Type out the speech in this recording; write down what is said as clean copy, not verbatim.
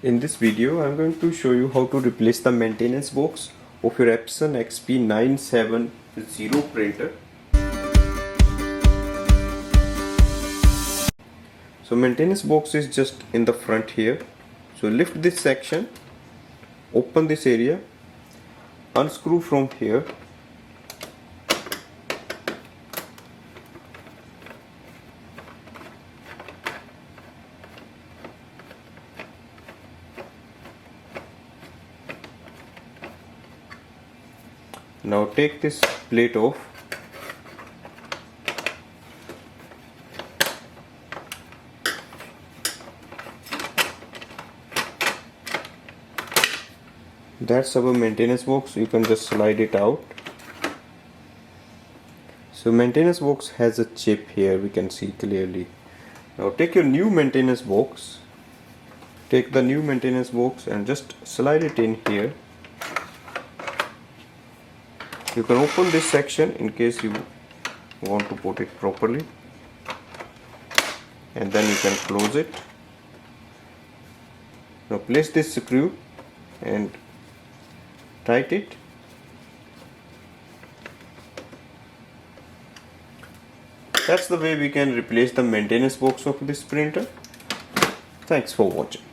In this video, I'm going to show you how to replace the maintenance box of your Epson XP 970 printer. So maintenance box is just in the front here. So lift this section, open this area, unscrew from here. Now take this plate off. That's our maintenance box. You can just slide it out. So maintenance box has a chip here, we can see clearly. Now take your new maintenance box. Take the new maintenance box and just slide it in here. You can open this section in case you want to put it properly, and then you can close it. Now place this screw and tight it. That's the way we can replace the maintenance box of this printer. Thanks for watching.